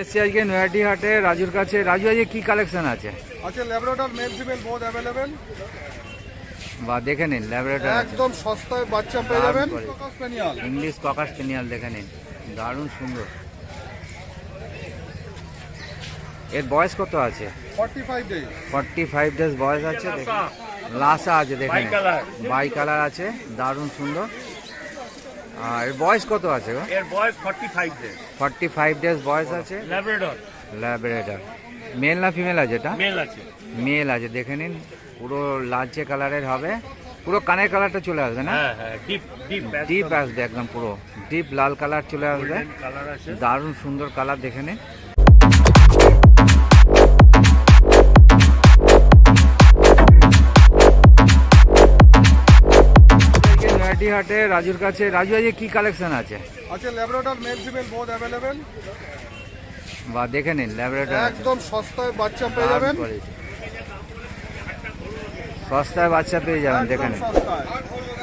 এসছি আজকে নৈহাটি হাটে রাজুর কাছে। রাজু, আজকে কি কালেকশন আছে? আচ্ছা, Labrador male female both available. বা দেখে নিন, ল্যাব্রাডর একদম সস্তায় বাচ্চা পেয়ে যাবেন। Caucus spaniel, English cocker spaniel দেখে নিন, দারুণ সুন্দর। এর বয়স কত আছে? 45 ডেজ। 45 ডেজ বয়স আছে। দেখুন লাসা আছে, দেখেন বাই কালার আছে, দারুণ সুন্দর। আর এর বয়স কত আছে গো? এর বয়স 45 ডেজ। 45 ডেজ বয়স আছে। ল্যাব্রাডর। ল্যাব্রাডর মেল না ফিমেল আছে? এটা মেল আছে। মেল আছে, দেখে নিন, পুরো লালচে কালারের হবে, পুরো কানের কালারটা চলে আসবে না? হ্যাঁ হ্যাঁ, ডিপ ডিপ ডিপ আসবে, একদম পুরো ডিপ লাল কালার চলে আসবে, কালার আছে। দারুণ সুন্দর কালার, দেখে নিন। নৈহাটি হাটে রাজুর কাছে। রাজু, আজকে কি কালেকশন আছে? আচ্ছা, Labrador male female both available. বা দেখে নিন, ল্যাব্রাডর একদম সস্তায় বাচ্চা পেয়ে যাবেন। সস্তায় বাচ্চা পেয়ে যাবেন, দেখে নিন।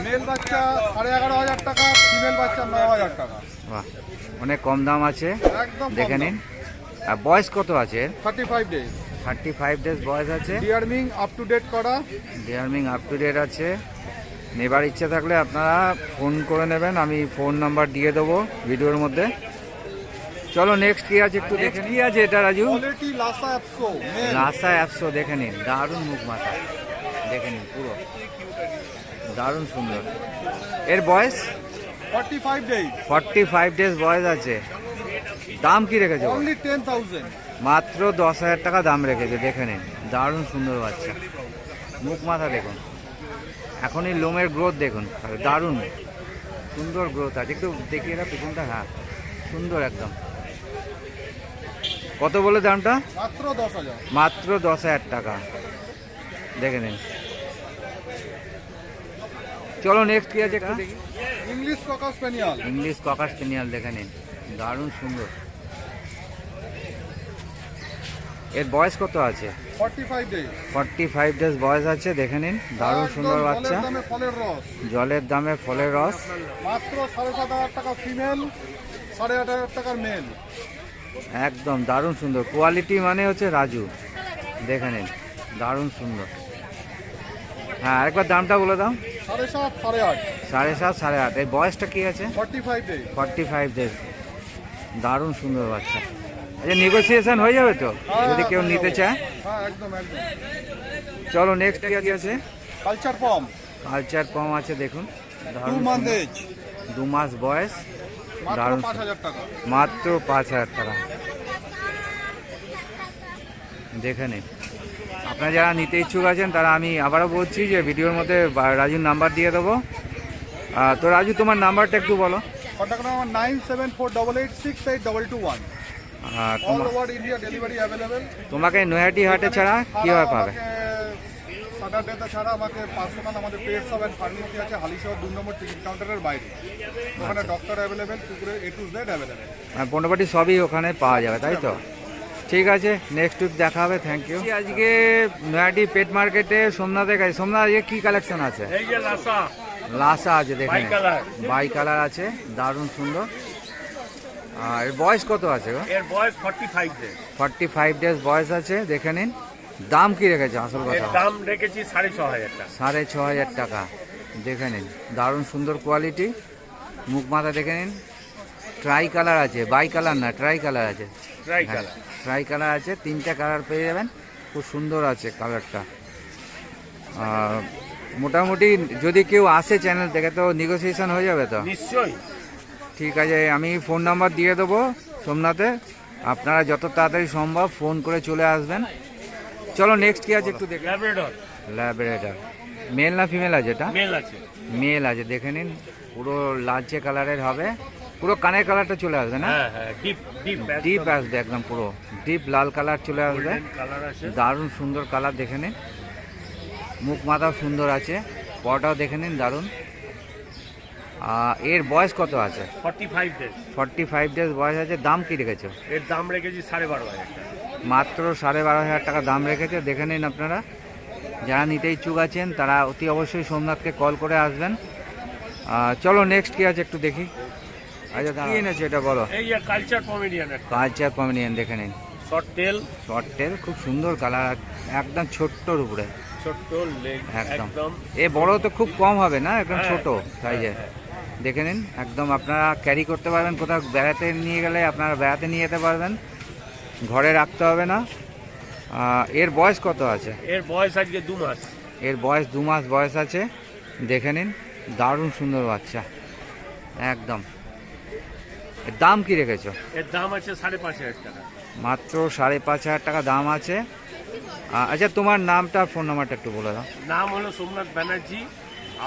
মেল বাচ্চা 11,500 টাকা, ফিমেল বাচ্চা 9,000 টাকা। বাহ, অনেক কম দাম আছে, একদম দেখে নিন। আর বয়স কত আছে? 35 ডেজ। 35 ডেজ বয়স আছে। ডিয়ারমিং আপ টু ডেট করা। ডিয়ারমিং আপ টু ডেট আছে। নেবার ইচ্ছা থাকলে আপনারা ফোন করে নেবেন, আমি ফোন নাম্বার দিয়ে দেবো ভিডিওর মধ্যে। চলো নেক্সট কি আছে একটু দেখে কি আছে এটা Raju? Quality Lhasa Apso male. Lhasa Apso দেখে নিন, দারুণ মুখ মাথা, দেখে নিন, পুরো দারুণ সুন্দর। এর বয়স 45 ডেজ। 45 ডেজ বয়স আছে। দাম কি রেখেছে? অনলি 10,000। মাত্র 10,000 টাকা দাম রেখেছে, দেখে নিন, দারুণ সুন্দর বাচ্চা, মুখ মাথা দেখুন, এখনই লোমের গ্রোথ দেখুন, দারুণ সুন্দর গ্রোথ আছে। একটু দেখি এটা পিছনটা, হ্যাঁ সুন্দর একদম। কত বলে দামটা? মাত্র 10,000। মাত্র 10,000 টাকা, দেখে নিন। চলো নেক্সট কি আছে একটু দেখি। English cocker spaniel. English cocker spaniel দেখে নিন, দারুণ সুন্দর। এর বয়স কত আছে? 45 ডেজ। 45 ডেজ বয়স আছে, দেখে নিন, দারুণ সুন্দর বাচ্চা। জলের দামে ফলের রস। জলের দামে ফলের রস। মাত্র 7,500 টাকা ফিমেল, 8,500 টাকার মেল। একদম দারুণ সুন্দর কোয়ালিটি, মানে হচ্ছে রাজু, দেখে নিন, দারুণ সুন্দর। হ্যাঁ, আরেকবার দামটা বলে দাও। 7,500, 8,500। 7.5, 8.5। এর বয়সটা কি আছে? 45 ডেজ। 45 ডেজ, দারুণ সুন্দর বাচ্চা। আচ্ছা, নেগোসিয়েশন হয়ে যাবে তো যদি কেউ নিতে চায়? হ্যাঁ, একদম একদম। চলো নেক্সট কি আছে? কালচার পম। কালচার কম আছে, দেখুন, 2 দারুণ মান্থ সুন্দর। এজ। 2 মাস বয়স, মাত্র দারুণ 5,000 টাকা। মাত্র 5,000 টাকা, দেখে নিন। আপনারা যারা নিতে ইচ্ছুক আছেন তারা, আমি আবারও বলছি যে ভিডিওর মধ্যে রাজুর নাম্বার দিয়ে দেবো। তো রাজু, তোমার নাম্বারটা একটু বলো। Contact number 9748868221। All over India delivery available. তোমাকে নৈহাটি হাটে ছাড়া কীভাবে পাবে? স্যাটারডেতে ছাড়া আমাকে পার্সোনাল আমাদের পেটস অ্যান্ড ফার্মেসি আছে হালিশহর 2 নম্বর টিকিট কাউন্টারের বাইরে। ওখানে ডক্টর অ্যাভেলেবেল, কুকুরের A to Z অ্যাভেলেবেল। পণ্যপাটি সবই ওখানে পাওয়া যাবে, তাই তো? ঠিক আছে, নেক্সট উইক দেখা হবে, থ্যাংক ইউ। আজকে নৈহাটি পেট মার্কেটে সোমনাথের কাছে। সোমনাথ, আজকে কী কালেকশন আছে? এই যে লাসা। লাসা আছে, দেখেন, বাই কালার। বাই কালার আছে, দারুণ সুন্দর। আর এর বয়স কত আছে গো? এর বয়স 45 ডেজ। 45 ডেজ বয়স আছে, দেখে নিন। দাম কি রেখেছে আসল এর কথা? দাম রেখেছি 6,500 টাকা। 6,500 টাকা, দেখে নিন, দারুণ সুন্দর কোয়ালিটি, মুখ মাথা দেখে নিন। ট্রাই কালার আছে, বাই কালার না, ট্রাই কালার আছে। Try colour. ট্রাই কালার আছে, 3টে কালার পেয়ে যাবেন, খুব সুন্দর আছে কালারটা। মোটামুটি যদি কেউ আসে চ্যানেল থেকে তো নেগোসিয়েশন হয়ে যাবে তো? নিশ্চয়ই। ঠিক আছে, আমি ফোন নাম্বার দিয়ে দেবো সোমনাথে, আপনারা যত তাড়াতাড়ি সম্ভব ফোন করে চলে আসবেন। চলো নেক্সট কি আছে একটু দেখে। ল্যাব্রাডর। ল্যাব্রাডর মেল না ফিমেল আছে? এটা মেল আছে। মেল আছে, দেখে নিন, পুরো লালচে কালারের হবে, পুরো কানের কালারটা চলে আসবে না? হ্যাঁ হ্যাঁ, ডিপ ডিপ ডিপ আসবে, একদম পুরো ডিপ লাল কালার চলে আসবে, কালার আছে। দারুণ সুন্দর কালার, দেখে নিন, মুখ মাথাও সুন্দর আছে, পটাও দেখে নিন, দারুণ। এর বয়স কত আছে? 45 ডেজ। 45 ডেজ বয়স আছে। দাম কি রেখেছো? এর দাম রেখেছি 12,500 টাকা। মাত্র 12,500 টাকা দাম রেখেছে, দেখে নিন আপনারা। যারা নিতে ইচ্ছুক আছেন তারা অতি অবশ্যই সোমনাথকে কল করে আসবেন। চলো নেক্সট কি আছে একটু দেখি। আচ্ছা কি এনেছো এটা বলো? এই যে কালচার পমেডিয়ান একটা কালচার পমিনিয়ান দেখে নিন, শর্ট টেল, শর্ট টেল, খুব সুন্দর কালার, একদম ছোট্টর উপরে ছোট্ট লেগ একদম। একদম। এ বড় তো খুব কম হবে না, একদম হ্যাঁ, ছোট সাইজের। দেখে নিন, একদম আপনারা ক্যারি করতে পারবেন, কোথাও বেড়াতে নিয়ে গেলে আপনারা বেড়াতে নিয়ে যেতে পারবেন, ঘরে রাখতে হবে না। এর বয়স কত আছে? এর বয়স আজকে 2 মাস। এর বয়স 2 মাস বয়স আছে। দেখে নিন, দারুণ সুন্দর বাচ্চা একদম। এর দাম কি রেখেছো? এর দাম আছে 5,500 টাকা। মাত্র 5,500 টাকা দাম আছে। আচ্ছা তোমার নামটা ফোন নাম্বারটা একটু বলে দাও। নাম হলো সোমনাথ ব্যানার্জি,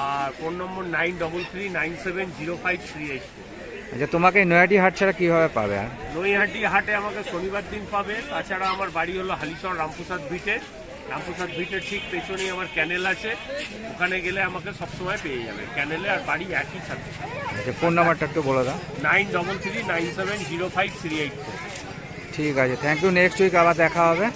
আর ফোন নম্বর 9339705384। আচ্ছা তোমাকে নৈহাটি হাট ছাড়া কীভাবে পাবে আর? নৈহাটি হাটে আমাকে শনিবার দিন পাবে। তাছাড়া আমার বাড়ি হলো হালিশহর রামপ্রসাদ বিটে। রামপ্রসাদ বিটের ঠিক পেছনেই আমার ক্যানেল আছে, ওখানে গেলে আমাকে সবসময় পেয়ে যাবে। ক্যানেলে আর বাড়ি একই সাথে। আচ্ছা ফোন নাম্বারটা একটু বলে দাও। 9339705384। ঠিক আছে, থ্যাংক ইউ। নেক্সট উইক আবার দেখা হবে।